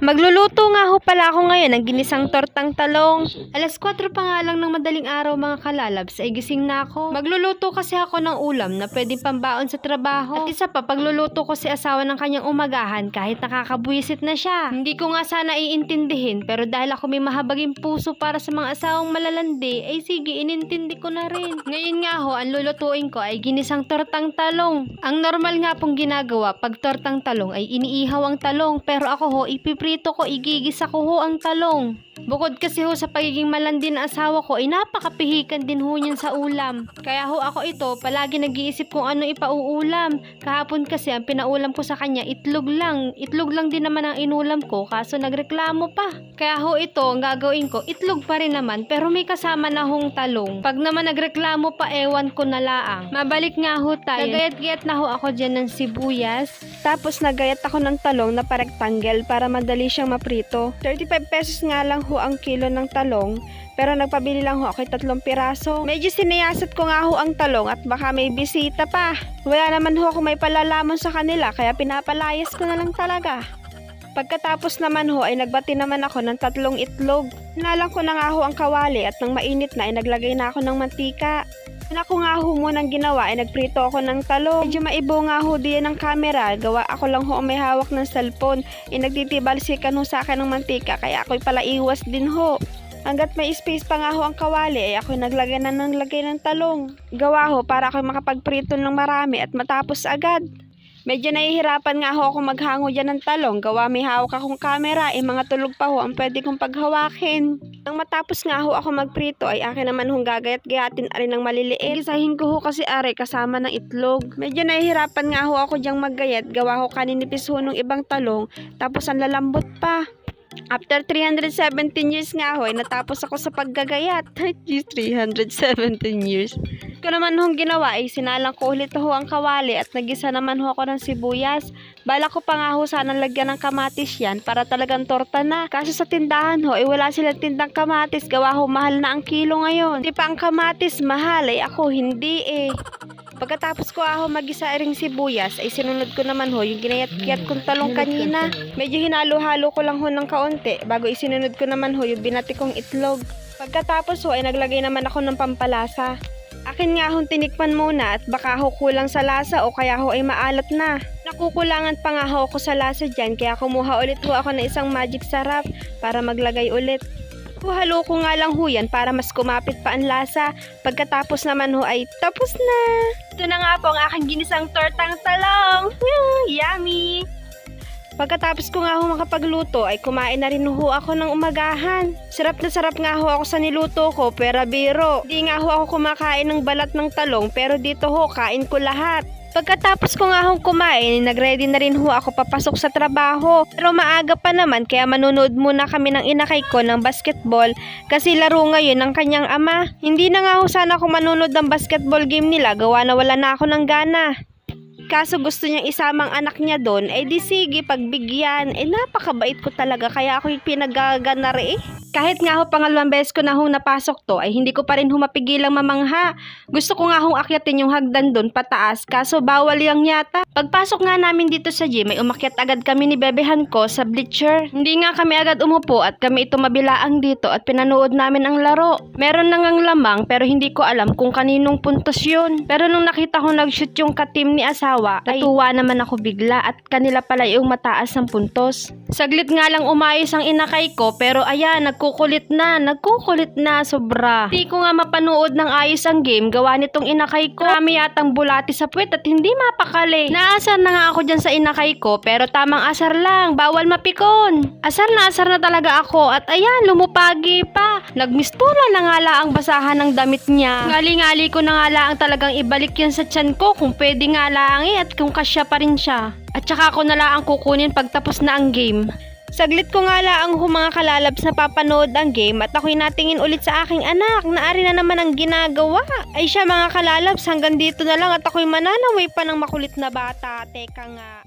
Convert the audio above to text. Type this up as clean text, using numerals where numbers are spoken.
Magluluto nga ho pala ako ngayon ng ginisang tortang talong. Alas 4 pa nga lang ng madaling araw mga kalalabs ay gising na ako. Magluluto kasi ako ng ulam na pwedeng pambaon sa trabaho. At isa pa, pagluluto ko si asawa ng kanyang umagahan kahit nakakabuisit na siya. Hindi ko nga sana iintindihin pero dahil ako may mahabaging puso para sa mga asawang malalandi ay sige, inintindi ko na rin. Ngayon nga ho, ang lulutuin ko ay ginisang tortang talong. Ang normal nga pong ginagawa pag tortang talong ay iniihaw ang talong pero ako ho, ipiprito ko, igigisa ko ho ang talong. Bukod kasi ho sa pagiging malandi na asawa ko ay napakapihikan din ho niyan sa ulam. Kaya ho ako ito, palagi nag-iisip kung ano ipauulam. Kahapon kasi ang pinaulam ko sa kanya itlog lang. Itlog lang din naman ang inulam ko kaso nagreklamo pa. Kaya ho ito, ang gagawin ko, itlog pa rin naman pero may kasama na hong talong. Pag naman nagreklamo pa, ewan ko na laang. Mabalik nga ho tayo. Nagayat-gayat na ho ako dyan ng sibuyas. Tapos nagayat ako ng talong na pa-rectangle para madali siyang maprito. 35 pesos nga lang ho ang kilo ng talong, pero nagpabili lang ho ako 3 piraso. Medyo siniyasat ko nga ho ang talong at baka may bisita pa. Wala naman ho ako may palalamon sa kanila kaya pinapalayas ko na lang talaga. Pagkatapos naman ho ay nagbati naman ako ng 3 itlog. Hinalang ko na nga ho ang kawali at nang mainit na ay naglagay na ako ng mantika. Ako nga ho munang ginawa ay nagprito ako ng talong. Medyo maibo nga ho diyan ng camera. Gawa ako lang ho may hawak ng cellphone. Nagtitibalsikan ho sa akin ng mantika kaya ako'y pala iwas din ho. Hanggat may space pa nga ho ang kawali ay ako'y naglagay ng talong. Gawa ho para ako'y makapagprito ng marami at matapos agad. Medyo nahihirapan nga ho ako maghango dyan ng talong. Gawa may hawak akong camera, mga tulog pa ho ang pwede kong paghawakin. Nang matapos nga ho ako magprito ay akin naman hong gagayat-gayatin arin ng maliliit. Gisahin ko ho kasi are kasama ng itlog. Medyo nahihirapan nga ho ako dyang maggayat. Gawa ho kaninipis ho nung ibang talong. Tapos ang lalambot pa. After 317 years nga ho, ay natapos ako sa paggagayat. 317 years. Ko naman hong ginawa ay sinalang ko ulit ho ang kawali at nagisa naman ho ako ng sibuyas. Bala ko pa nga ho sana lagyan ng kamatis yan para talagang torta na. Kaso sa tindahan ho, ay wala silang tindang kamatis. Gawa ho, mahal na ang kilo ngayon. Di pa ang kamatis mahal, ay ako hindi eh. Pagkatapos ko ako mag-isa ring sibuyas, ay sinunod ko naman ho yung ginayat-kiyat kong talong kanina. Medyo hinalo-halo ko lang ho ng kaunti bago isinunod ko naman ho yung binati kong itlog. Pagkatapos ho ay naglagay naman ako ng pampalasa. Akin nga hong tinikman muna at baka ho kulang sa lasa o kaya ho ay maalat na. Nakukulangan pa nga ho ako sa lasa dyan kaya kumuha ulit ho ako ng isang magic sarap para maglagay ulit. Halo ko nga lang ho yan para mas kumapit pa ang lasa. Pagkatapos naman ho ay tapos na. Ito na nga po ang aking ginisang tortang talong. Yummy! Pagkatapos ko nga ho makapagluto ay kumain na rin ho ako ng umagahan. Sarap na sarap nga ho ako sa niluto ko pero biro. Di nga ho ako kumakain ng balat ng talong pero dito ho kain ko lahat. Pagkatapos ko nga hong kumain, nagready na rin ho ako papasok sa trabaho. Pero maaga pa naman kaya manunood muna kami ng inakay ko ng basketball kasi laro ngayon ng kanyang ama. Hindi na nga ho sana ako manunood ng basketball game nila gawa na wala na ako ng gana. Kaso gusto niyang isamang anak niya doon, di sige pagbigyan. Napakabait ko talaga kaya ako yung pinagagana rin. Kahit nga ho pangalawang beses ko na hong napasok to ay hindi ko pa rin humapigilang mamangha. Gusto ko nga hong akyatin yung hagdan doon pataas kaso bawal yang yata. Pagpasok nga namin dito sa gym ay umakyat agad kami ni bebehan ko sa bleacher. Hindi nga kami agad umupo at kami ito mabilaang dito at pinanood namin ang laro. Meron na ngang lamang pero hindi ko alam kung kaninong puntos yun. Pero nung nakita ko nag-shoot yung katim ni asawa ay natuwa naman ako bigla at kanila pala yung mataas ng puntos. Saglit nga lang umayos ang inakay ko pero ayan nagkukulit na sobra. Hindi ko nga mapanood ng ayos ang game gawa nitong inakay ko. Marami yatang bulati sa puwet at hindi mapakali. Naasar na nga ako dyan sa inakay ko pero tamang asar lang, bawal mapikon. Asar na talaga ako at ayan lumupagi pa. Nagmistula na nga laang basahan ng damit niya. Ngali-ngali ko na nga laang talagang ibalik yan sa tiyan ko kung pwede nga laang at kung kasya pa rin siya. At saka ako na laang kukunin pagtapos na ang game. Saglit ko nga laang mga kalalabs na papanood ang game at ako'y natingin ulit sa aking anak na ari na naman ang ginagawa. Ay siya mga kalalabs hanggang dito na lang at ako'y mananaway pa ng makulit na bata. Teka nga.